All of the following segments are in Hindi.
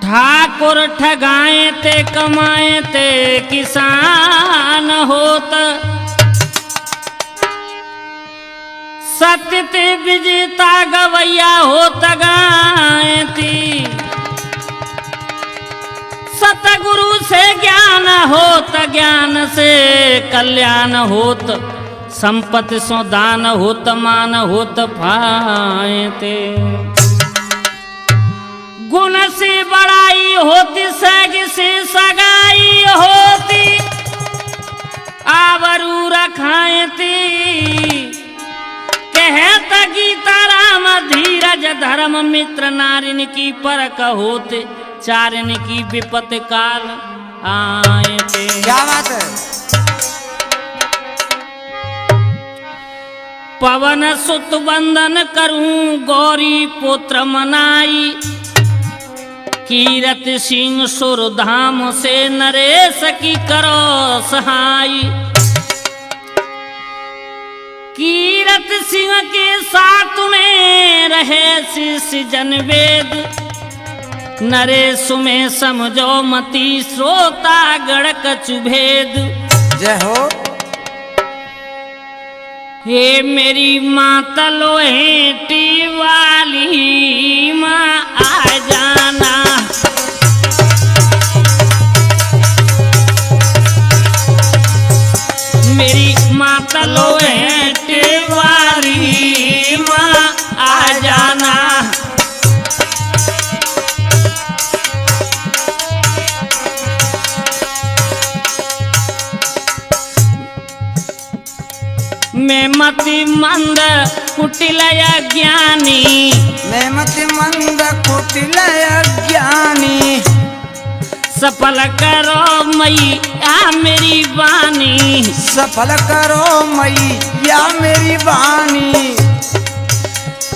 ठाकुर ठगाए ते कमाए ते किसान होत, सत्य ते विजेता गवैया होत गाए ती। सतगुरु से ज्ञान होत, ज्ञान से कल्याण होत, संपत्ति सो दान होत, मान होत फायते। गुण से बड़ाई होती, सग से सगाई होती, आबरू रखायती। कहत गीता राम धीरज धर्म मित्र, नारिन की परख होते, चारिन की विपत काल आयते। क्या बात है। पवन सुत वंदन करूं, गौरी पुत्र मनाई, कीरत सिंह सुर धाम से नरेश की करो सहाई। कीरत सिंह के साथ में रहे शिष्य जनवेद, नरेश में समझो मती श्रोता गढ़ कछुभेद। जय हो। हे मेरी माता लोहेटी वाली माँ आ जाना, मेरी माता लोहेटी वाली माँ आ जाना। मैं मति मंद कुटिल ज्ञानी, मैं मति मंद कुटिल ज्ञानी, सफल करो मैया मेरी वाणी, सफल करो मैया मेरी वाणी।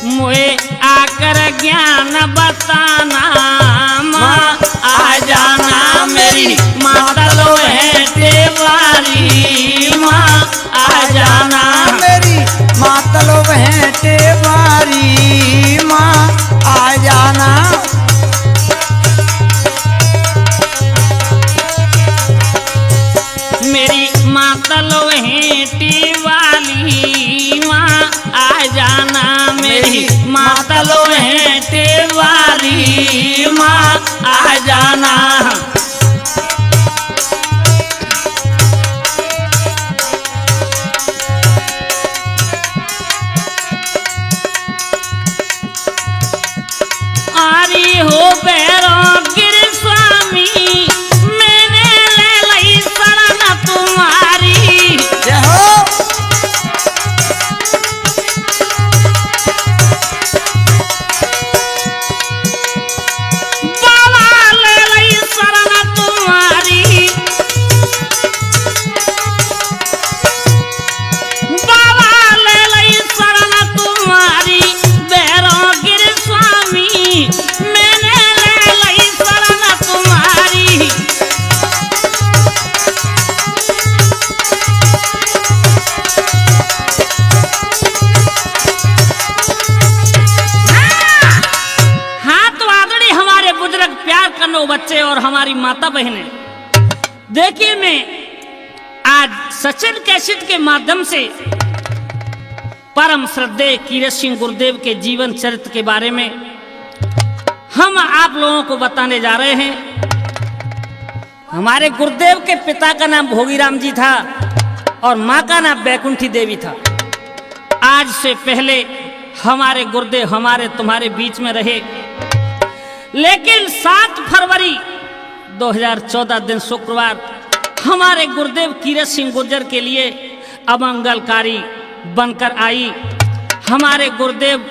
मुझे आकर ज्ञान बताना, माँ आ जाना, मेरी माता लोहेटी वाली माँ आ जाना, मेरी माता लोहेटी वाली माँ आ जाना। मेरी माता लोहेटी वाली माँ आ जाना, मेरी माता लोहेटी वाली माँ आ जाना। आरी हो बैरों गिर स्वामी, मैंने ले लई शरण तुम्हारी। जय हो। बाबा ले लई शरण तुम्हारी, बाबा ले लई शरण तुम्हारी। बैरों गिर स्वामी, मैंने ले लई शरण तुम्हारी। हाँ तो आदरणीय हमारे बुजुर्ग, प्यार करनो बच्चे और हमारी माता बहनें, देखिए मैं आज सचिन कैसेट के माध्यम से परम श्रद्धेय कीरत सिंह गुरुदेव के जीवन चरित्र के बारे में हम आप लोगों को बताने जा रहे हैं। हमारे गुरुदेव के पिता का नाम भोगीराम जी था और माँ का नाम बैकुंठी देवी था। आज से पहले हमारे गुरुदेव हमारे तुम्हारे बीच में रहे, लेकिन 7 फरवरी 2014 दिन शुक्रवार हमारे गुरुदेव कीरत सिंह गुर्जर के लिए अमंगलकारी बनकर आई। हमारे गुरुदेव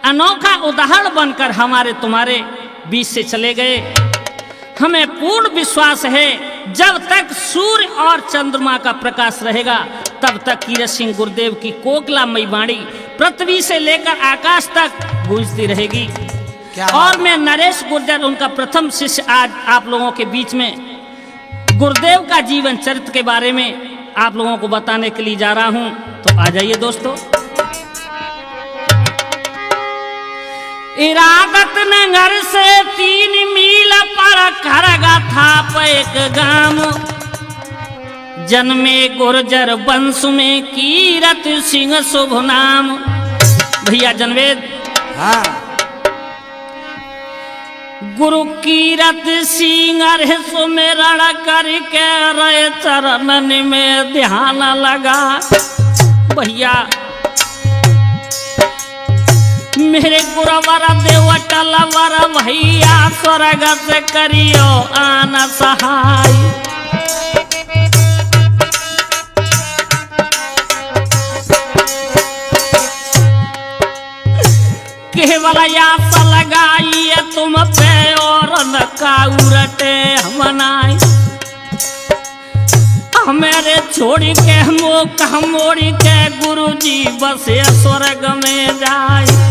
अनोखा उदाहरण बनकर हमारे तुम्हारे बीच से चले गए। हमें पूर्ण विश्वास है जब तक सूर्य और चंद्रमा का प्रकाश रहेगा तब तक कीरत सिंह गुरुदेव की कोकिलामयी वाणी पृथ्वी से लेकर आकाश तक गूंजती रहेगी। और मैं नरेश गुर्जर, उनका प्रथम शिष्य, आज आप लोगों के बीच में गुरुदेव का जीवन चरित्र के बारे में आप लोगों को बताने के लिए जा रहा हूं। तो आ जाइए दोस्तों। इरादत नगर से 3 मील पर खरगा था एक गांव। जन्मे गुर्जर वंश में कीरत सिंह शुभ नाम। भैया जनवेद, हाँ गुरु कीरत सिंह सुमिरण करके रहे चरणन में ध्यान लगा। भैया मेरे गुरुवर देवटल वर भैया स्वर्ग से करियो आन सहाय। केवल आस लगाइए तुम पे और न काउरटे मनाई। हमारे छोड़ी के मुख मोड़ी के गुरुजी बसे स्वर्ग में जाए।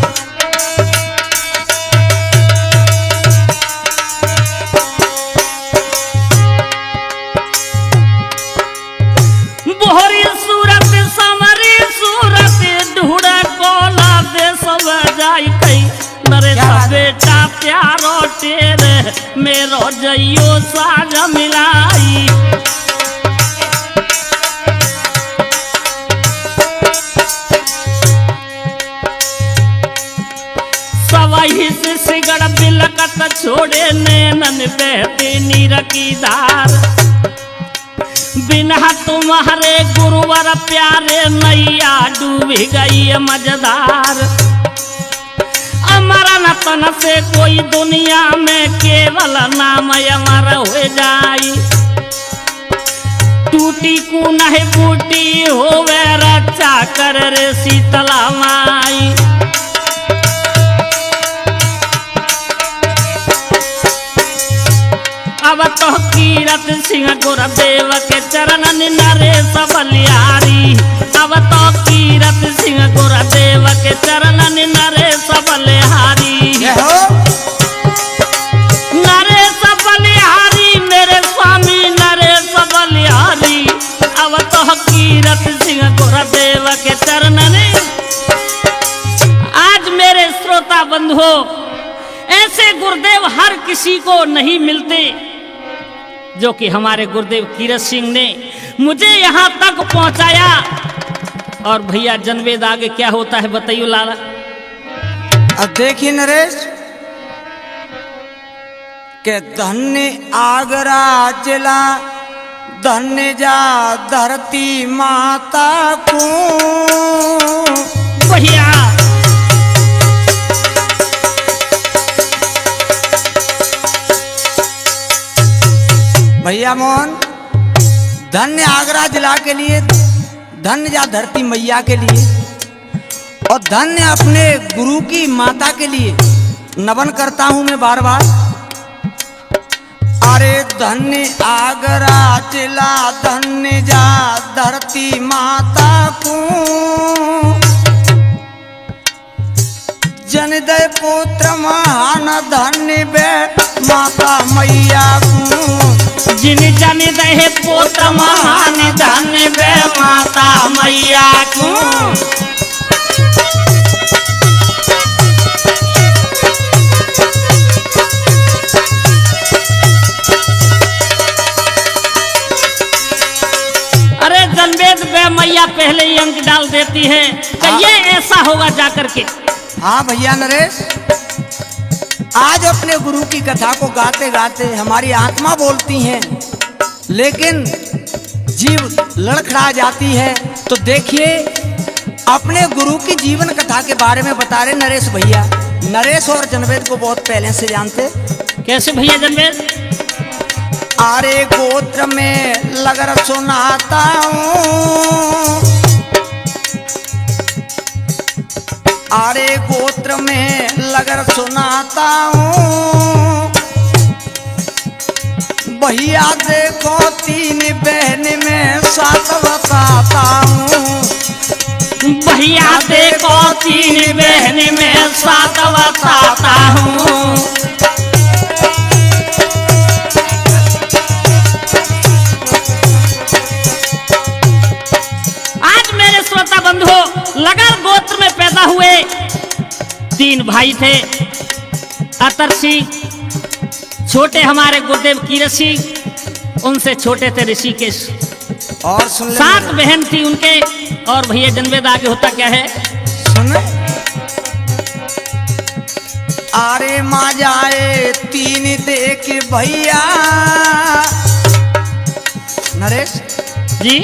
बोहरी सूरत समरी सूरत ढूढ़ कोला दे सब जाई कई। नरे बेटा प्यारो तेरे मेरो जइयो साज मिलाई। सवही से सिगड़ बिलकत छोड़े नैनन बहती नीर की धार। बिना तुम्हारे गुरुवर प्यारे नैया डूबी गई मजदार। अमर नतन से कोई दुनिया में केवल नाम अमर हो जाई। टूटी को नहीं बूटी होवे रक्षा कर रे शीतला माई। अब तो कीरत सिंह गुरुदेव के चरणन नरेश बलिहारी। अब तो कीरत सिंह गुरुदेव के चरणन नरेश बलिहारी। नरेश बलिहारी मेरे स्वामी नरेश बलिहारी। अब तो कीरत सिंह गुरुदेव के चरणन। आज मेरे श्रोता बंधुओं, ऐसे गुरुदेव हर किसी को नहीं मिलते जो कि हमारे गुरुदेव कीरत सिंह ने मुझे यहाँ तक पहुँचाया। और भैया जनवेद आगे क्या होता है बताइए लाला। अब देखिए नरेश के धन्य आगरा जिला धन्य जा धरती माता को। भैया भैया मोहन, धन्य आगरा जिला के लिए, धन्य जा धरती मैया के लिए और धन्य अपने गुरु की माता के लिए नमन करता हूं मैं बार बार। अरे धन्य आगरा जिला धन्य जा धरती माता को। जनदय पुत्र महान धन्य बे माता मैया को। जिन जन दहे पुत्र महान धन्य बे माता मैया को। अरे जनवेद बे मैया पहले ही अंक डाल देती है कि ये ऐसा होगा जाकर के। हाँ भैया नरेश, आज अपने गुरु की कथा को गाते गाते हमारी आत्मा बोलती है लेकिन जीव लड़खड़ा जाती है। तो देखिए अपने गुरु की जीवन कथा के बारे में बता रहे नरेश भैया। नरेश और जनवेद को बहुत पहले से जानते। कैसे भैया जनवेद? आरे गोत्र में लगर सुनाता हूँ। आरे गोत्र में लगर सुनाता हूँ। भैया देखो 3 बहन में 7 बताता हूँ। भैया देखो 3 बहन में 7 बताता हूँ। आज मेरे श्रोता बंधुओं, लगर गोत्र में पैदा हुए 3 भाई थे। अतर सिंह, छोटे हमारे गुरुदेव कीरत सिंह, उनसे छोटे थे ऋषिकेश। और सुन ले 7 बहन थी उनके। और भैया जनवेद आगे होता क्या है? सुन। अरे माँ जाए 3 देख भैया नरेश जी।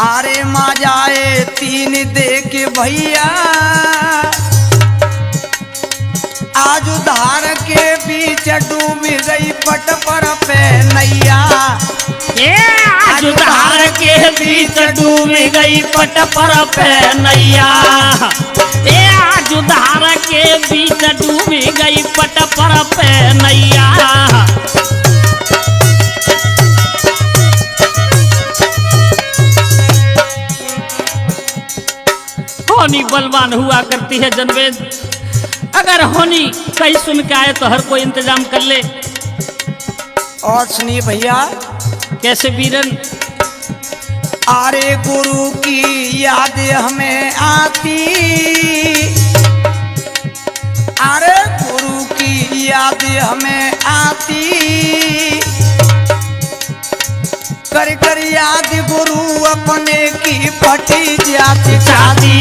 अरे माँ जाए 3 देख भैया, आज उधार के बीच डूब गई पट पर पे नैया। आज उधार के बीच डूब गई पट पर पे नैया। आज उधार के बीच डूब गई पट पर पे नैया। होनी बलवान हुआ करती है जनवेद, अगर होनी कहीं सुन के आए तो हर कोई इंतजाम कर ले। और सुनिए भैया कैसे वीरन? अरे गुरु की याद हमें आती, अरे गुरु की याद हमें आती, कर कर याद गुरु अपने की फटी जाती चाहती।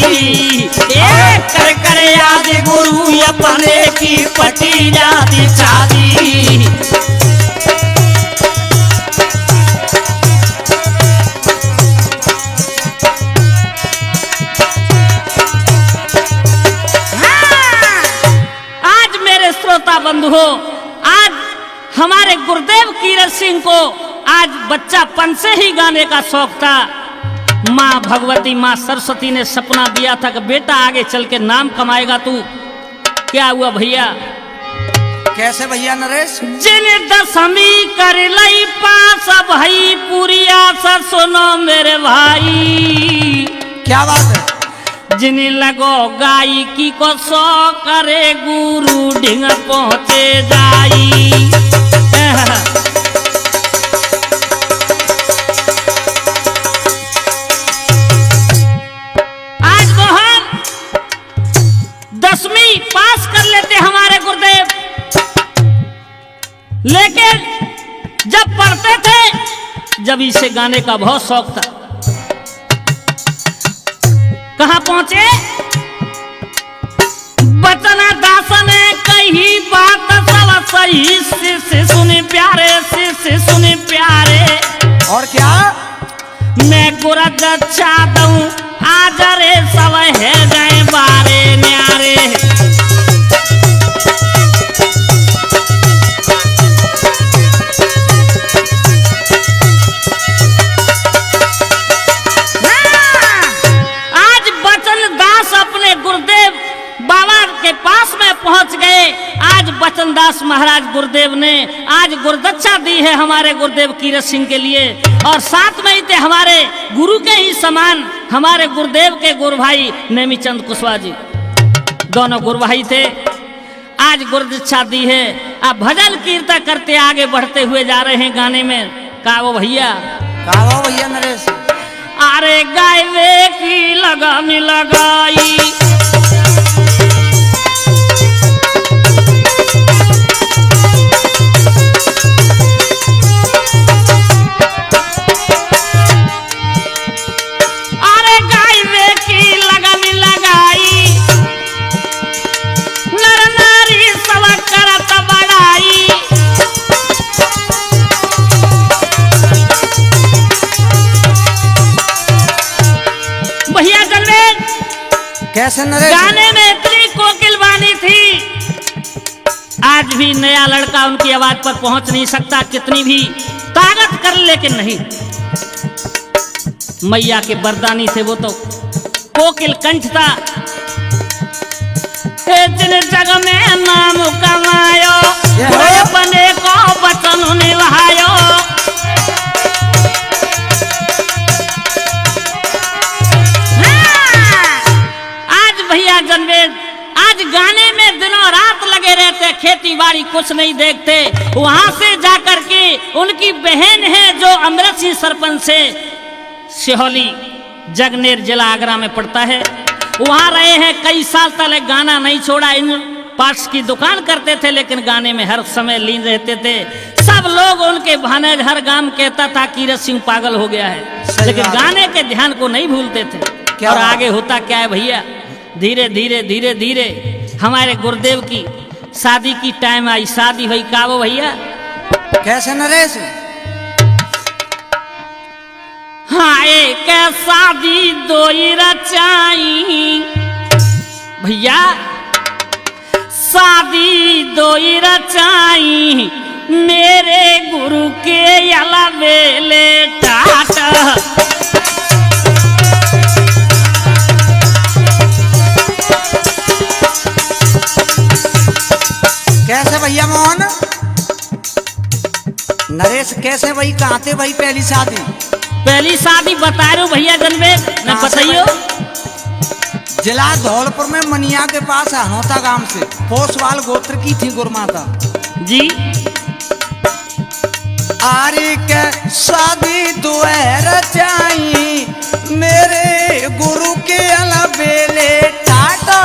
कर कर याद गुरु अपने की पटी जाती चाहती। आज मेरे श्रोता बंधु हो, आज हमारे गुरुदेव कीरत सिंह को आज बच्चापन से ही गाने का शौक था। माँ भगवती, माँ सरस्वती ने सपना दिया था कि बेटा आगे चल के नाम कमाएगा तू। क्या हुआ भैया? कैसे भैया नरेश? जिन 10वीं कर लई पास भई पूरी आशा सुनो मेरे भाई। क्या बात है? जिन लगो गायकी को सो करे गुरु ढिंग पहुँचे जाई। आज मोहन 10वीं पास कर लेते हमारे गुरुदेव, लेकिन जब पढ़ते थे जब इसे गाने का बहुत शौक था। कहाँ पहुंचे? बचना दास ने कही बात सब सही से सुने प्यारे, से सुने प्यारे। और क्या? मैं गुरद चाहूं आज रे सब है गए बारे न्यारे। आज बचन दास अपने गुरुदेव बाबा के पास में पहुंच गए। आज बचन दास महाराज गुरुदेव ने आज गुरुदक्षा दी है हमारे गुरुदेव कीरत सिंह के लिए। और साथ में ही थे हमारे गुरु के ही समान हमारे गुरुदेव के गुरु भाई नेमीचंद कुशवाहा जी, दोनों गुरु भाई थे। आज गुरुदक्षा दी है। अब भजन कीर्तन करते आगे बढ़ते हुए जा रहे हैं गाने में। का वो भैया? का वो भैया नरेश? अरे गायवे की लगन लगाई, अरे गायवे की लगन लगाई, नर नारी सब करत बड़ाई। भैया जनवेद, कैसे नरेश? गाने में इतनी कोकिल वाणी थी, आज भी नया लड़का उनकी आवाज पर पहुंच नहीं सकता, कितनी भी ताकत कर लेकिन नहीं। मैया के बरदानी थे वो तो, कोकिल कंठ था। जिन जग में नाम कमायो, अपने को वचन निभायो। आज भैया जनवेद, आज गाने में दिनों रात लगे रहते, खेती बाड़ी कुछ नहीं देखते। वहां से जाकर के उनकी बहन है जो अमृत सिंह सरपंच से सिहोली जगनेर जिला आगरा में पड़ता है, वहां रहे हैं कई साल तक, गाना नहीं छोड़ा। इन पार्ट्स की दुकान करते थे, लेकिन गाने में हर समय लीन रहते थे। सब लोग उनके भाने, हर गांव कहता था कीरत सिंह पागल हो गया है, लेकिन गाने के ध्यान को नहीं भूलते थे। और आगे होता क्या है भैया, धीरे धीरे धीरे धीरे हमारे गुरुदेव की शादी की टाइम आई। शादी हुई का वो भैया कैसे नरेश? हाँ एक शादी दो ही रचाई भैया, शादी दो ही रचाई मेरे गुरु के अलबेले टाटा। कैसे भैया मोहन? नरेश कैसे भाई, कहाँ थे भाई पहली शादी? पहली शादी बता रहे हो भैया जनवे न बताइयो। जिला धौलपुर में मनिया के पास हनौता गांव से पोसवाल गोत्र की थी गुरमाता जी। आरी के शादी दुएर रचाई मेरे गुरु के अलबेले टाटा।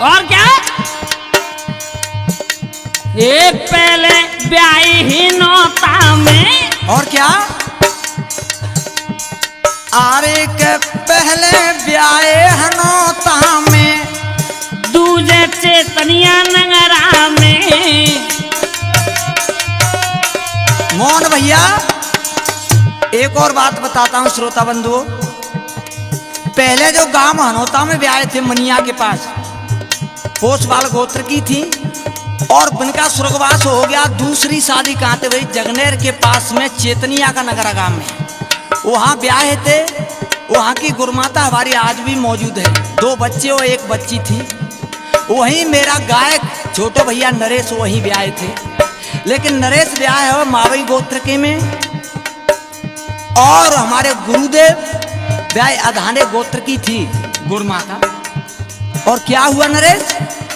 और क्या ये पहले ब्याही ही नौता में, और क्या आरे के पहले ब्याहे हनौता में, दूजे चेतनिया नगरा में। मोहन भैया एक और बात बताता हूँ श्रोता बंधुओं, पहले जो गांव हनौता में ब्याहे थे मनिया के पास, पोसवाल गोत्र की थी और उनका स्वर्गवास हो गया। दूसरी शादी कहाँ थे भाई? जगनेर के पास में चेतनिया का नगरा गांव में, वहाँ ब्याहे थे। वहाँ की गुरमाता हमारी आज भी मौजूद है, 2 बच्चे और 1 बच्ची थी। वहीं मेरा गायक छोटे भैया नरेश वहीं ब्याहे थे, लेकिन नरेश ब्याह है मावई गोत्र के में, और हमारे गुरुदेव ब्याह अधाने गोत्र की थी गुरमाता। और क्या हुआ नरेश?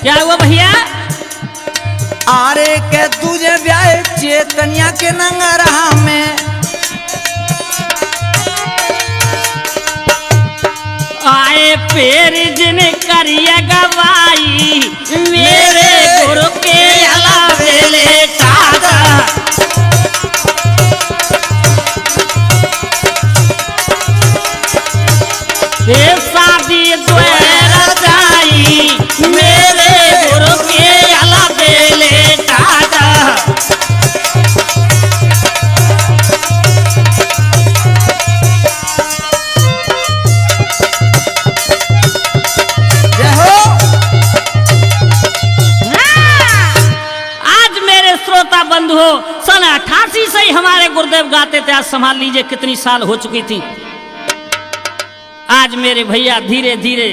क्या हुआ भैया? आरे के तुझे ब्याह चेतनिया के नंगरा में, आए पेर जिन करिए गवाई मेरे गुरु के अलबेले टाटा। ये शादी द्वार जाई मेरे गुरु के अलबेले टाटा। जय हो। आज मेरे श्रोता बंधुओं, सन 88 से ही हमारे गुरुदेव गाते थे। आज संभाल लीजिए कितनी साल हो चुकी थी। आज मेरे भैया धीरे धीरे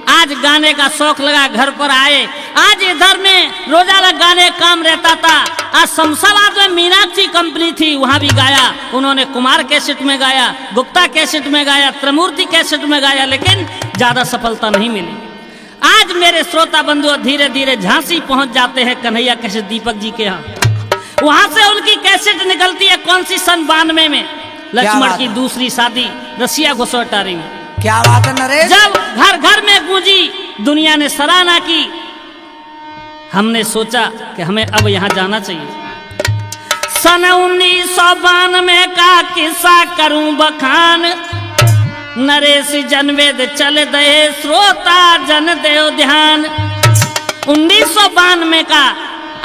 आज गाने का शौक लगा, घर पर आए। आज इधर में रोजाना गाने काम रहता था। आज शमशाबाद में मीनाक्षी कंपनी थी, वहां भी गाया। उन्होंने कुमार कैसेट में गाया, गुप्ता कैसेट में गाया, त्रिमूर्ति कैसेट में गाया, लेकिन ज्यादा सफलता नहीं मिली। आज मेरे श्रोता बंधु धीरे धीरे झांसी पहुंच जाते हैं कन्हैया कैसेट दीपक जी के यहाँ। वहां से उनकी कैसेट निकलती है कौन सी? सन 92 में लक्ष्मण की दूसरी शादी रसिया घुसौटारी में। क्या बात है नरेश? जब घर घर में गूंजी, दुनिया ने सराहना की, हमने सोचा कि हमें अब यहाँ जाना चाहिए। सन 1992 का किस्सा करूं बखान, नरेश जनवेद चल दे श्रोता जन देव ध्यान। 1992 का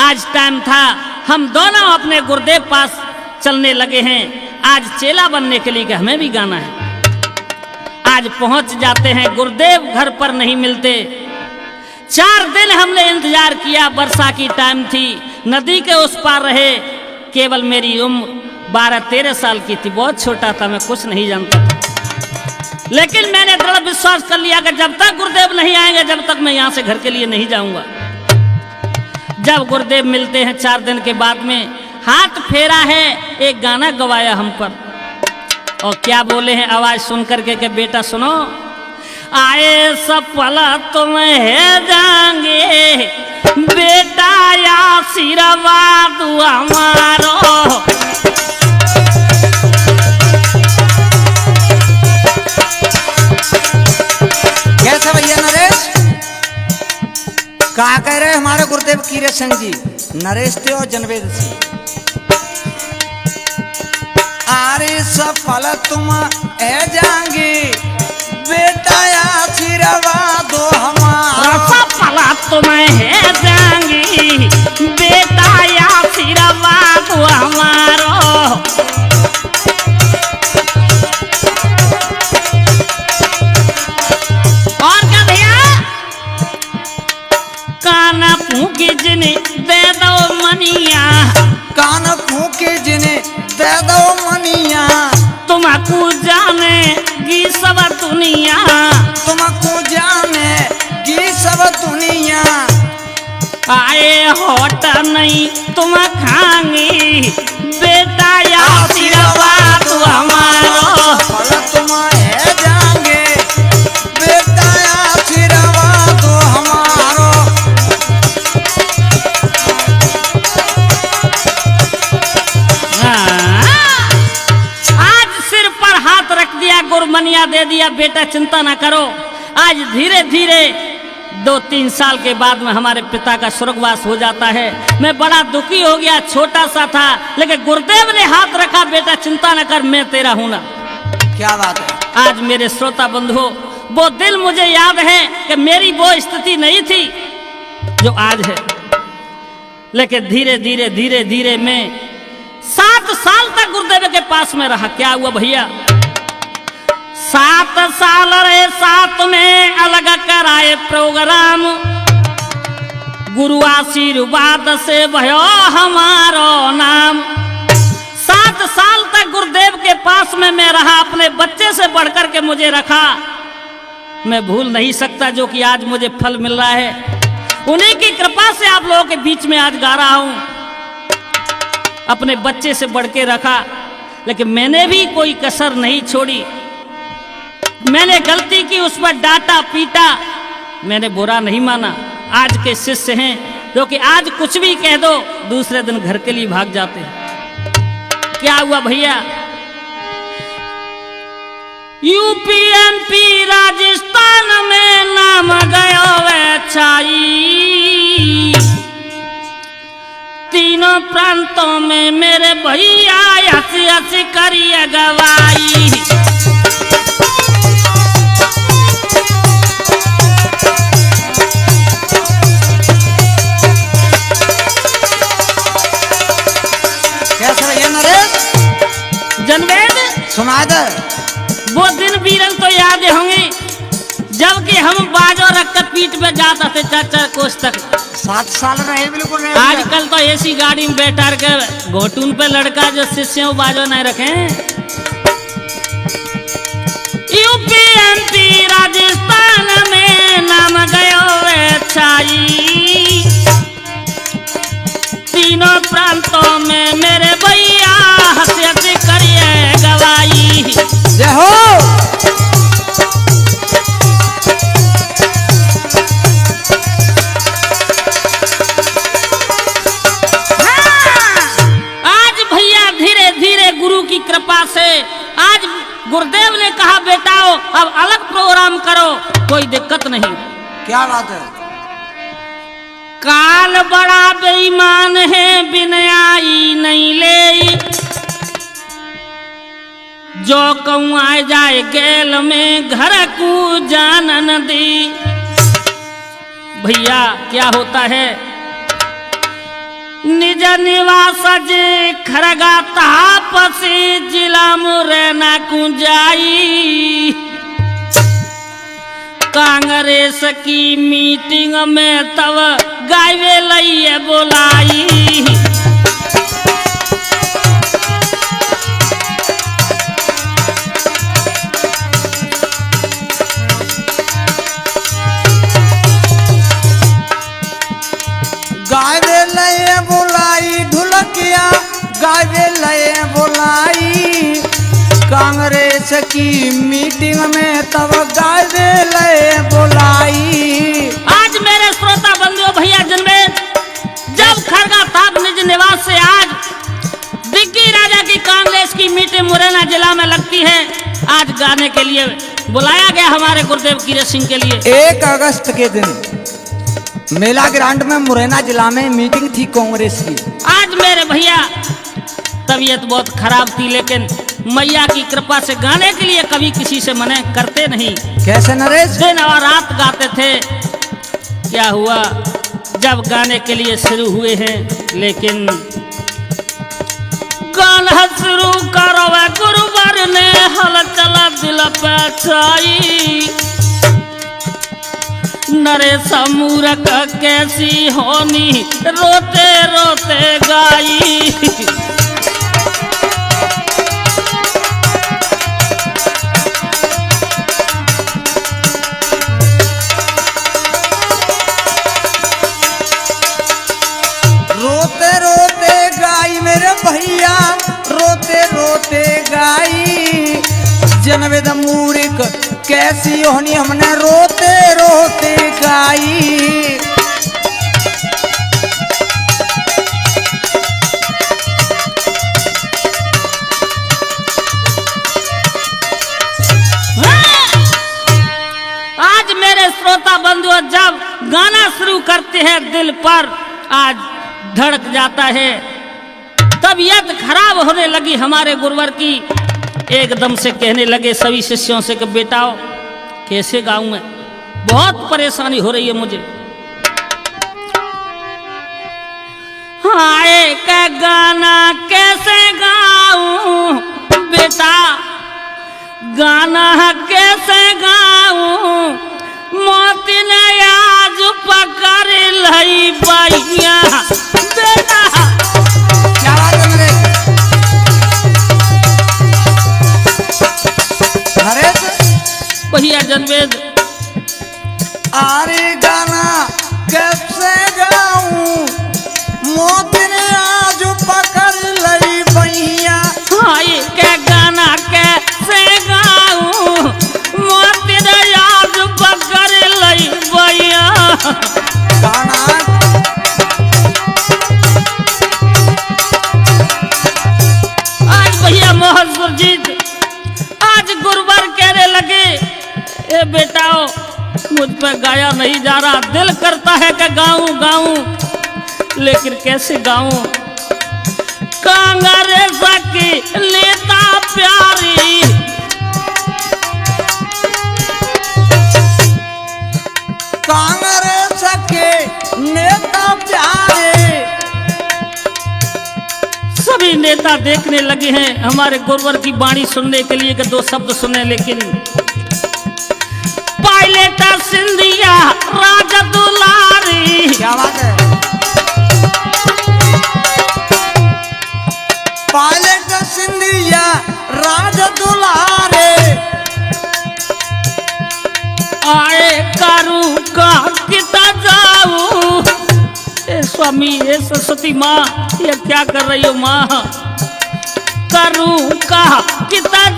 आज टाइम था, हम दोनों अपने गुरुदेव पास चलने लगे हैं। आज चेला बनने के लिए कि हमें भी गाना है। आज पहुंच जाते हैं, गुरुदेव घर पर नहीं मिलते। 4 दिन हमने इंतजार किया, वर्षा की टाइम थी, नदी के उस पार रहे। केवल मेरी उम्र 12-13 साल की थी, बहुत छोटा था, मैं कुछ नहीं जानता था। लेकिन मैंने दृढ़ विश्वास कर लिया कि जब तक गुरुदेव नहीं आएंगे, जब तक मैं यहाँ से घर के लिए नहीं जाऊंगा। जब गुरुदेव मिलते हैं 4 दिन के बाद में, हाथ फेरा है, एक गाना गवाया हम पर। और क्या बोले हैं, आवाज सुन करके कि बेटा सुनो, आए सफल तुम है जाएंगे बेटा, आशीर्वाद हमारो। कहा कह रहे हमारे गुरुदेव कीरत सिंह जी नरेश थे और जनवेद सिंह। आरे सफल तुम है जाएंगे बेटा आशीर्वाद दो हमारा। सफल तुम है जाएंगी बेटा आशीर्वाद दो हमारो। और क्या भैया कान फूकी जिन्हें दे दो मनिया। कान फूके जिन्हें दे दो मनिया। तुमको जाने गी सब दुनिया। तुमको जाने गी सब दुनिया। आए होट नहीं तुम खाएंगी बेटा आशीर्वाद हमारो। सफल तुम है जाएंगे बेटा आशीर्वाद दो हमारो। आज सिर पर हाथ रख दिया गुरमनिया दे दिया बेटा चिंता ना करो। आज धीरे धीरे 2-3 साल के बाद में हमारे पिता का स्वर्गवास हो जाता है। मैं बड़ा दुखी हो गया, छोटा सा था लेकिन गुरुदेव ने हाथ रखा बेटा चिंता न कर मैं तेरा हूं ना। क्या बात है। आज मेरे श्रोता बंधुओं वो दिल मुझे याद है कि मेरी वो स्थिति नहीं थी जो आज है, लेकिन धीरे धीरे धीरे धीरे मैं 7 साल तक गुरुदेव के पास में रहा। क्या हुआ भैया 7 साल रे 7 में अलग कराए प्रोग्राम। गुरु आशीर्वाद से भयो हमारो नाम। 7 साल तक गुरुदेव के पास में मैं रहा, अपने बच्चे से बढ़कर के मुझे रखा। मैं भूल नहीं सकता जो कि आज मुझे फल मिल रहा है। उन्हीं की कृपा से आप लोगों के बीच में आज गा रहा हूं। अपने बच्चे से बढ़ के रखा, लेकिन मैंने भी कोई कसर नहीं छोड़ी। मैंने गलती की, उस पर डांटा पीटा, मैंने बुरा नहीं माना। आज के शिष्य हैं जो कि आज कुछ भी कह दो दूसरे दिन घर के लिए भाग जाते हैं। क्या हुआ भैया यूपी एमपी राजस्थान में नाम गयो वे छाई। तीनों प्रांतों में मेरे भैया हंसी हंसी करिए गवाई। जनवेद सुना दे। वो दिन बीरल तो याद होंगे जबकि हम बाजो रखकर पीठ पे जाते थे 4-4 कोस तक। 7 साल रहे बिल्कुल रहे। आजकल तो ऐसी गाड़ी में बैठा के घोटून पे लड़का जो शिष्यों बाजो नहीं रखे। यूपी एमपी राजस्थान में नाम गयो छाई। तीनों प्रांतों में मेरे भैया हंसी हंसी करिए गवाई। जय हो। आज भैया धीरे धीरे गुरु की कृपा से आज गुरुदेव ने कहा बेटाओ अब अलग प्रोग्राम करो, कोई दिक्कत नहीं। क्या बात है। काल बड़ा बेईमान है बिनयाई नहीं ले। जो कहूँ आ जाए गेल में घर को जानन दी। भैया क्या होता है निज निवास जे खरगा तापसी जिला मुरैना को जाई। कांग्रेस की मीटिंग में तब गायवे लइए बोलाई। गायवे लइए बोलाई ढुलकिया गायवे लइए बोलाई। कांग्रेस की मीटिंग में तब गायवे लइए बोलाई। आज मेरे श्रोता बंधुओं भैया जनवेद जब खरगा ताप निज निवास से आज दिग्गी राजा की कांग्रेस की मीटिंग मुरैना जिला में लगती है। आज गाने के लिए बुलाया गया हमारे गुरुदेव कीरत सिंह के लिए। 1 अगस्त के दिन मेला ग्राउंड में मुरैना जिला में मीटिंग थी कांग्रेस की। आज मेरे भैया तबीयत बहुत खराब थी, लेकिन मैया की कृपा से गाने के लिए कभी किसी से मना करते नहीं। कैसे नरेश? दिन और रात गाते थे। क्या हुआ जब गाने के लिए शुरू हुए हैं, लेकिन गाना शुरू करो गुरुवर ने हल चला दिल पे छाई। नरेश मूरख कैसी होनी रोते रोते गाई। रोते रोते गाई मेरे भैया, रोते रोते गाई। जनवेद मूर्ख कैसी होनी हमने रोते रोते गाई। आज मेरे श्रोता बंधु जब गाना शुरू करते हैं दिल पर आज धड़क जाता है। तबीयत खराब होने लगी हमारे गुरुवर की। एकदम से कहने लगे सभी शिष्यों से कि बेटाओ कैसे गाऊं मैं, बहुत परेशानी हो रही है मुझे। हाय का गाना कैसे गाऊं बेटा, गाना कैसे गाऊं, मोती ने आज पकड़ लई भैया बेटा। क्या बात है नरेश? नरेश भैया जनवेद, अरे गाना कैसे गाऊं, मौत ने आज पकड़ लई भैया। हाय के गाना कैसे गाऊं, मोती ने आज पकड़ लई भैया। गाना आज भैया मोहन सुरजीत आज गुरुवर कहने लगे ए बेटाओ मुझ पर गाया नहीं जा रहा, दिल करता है कि गाऊं गाऊं, लेकिन कैसे गाऊं। कांग्रेस की नेता प्यारी, कांग्रेस के नेता प्यारे। सभी नेता देखने लगे हैं हमारे गुरुवर की वाणी सुनने के लिए कि दो शब्द सुने, लेकिन पायलट सिंधिया राजा दुलारी। क्या बात है? पायलट सिंधिया राज दुलारे। आए करूं का किता जाऊं, ए स्वामी ए सरस्वती माँ ये क्या कर रही हो माँ। करूं का किता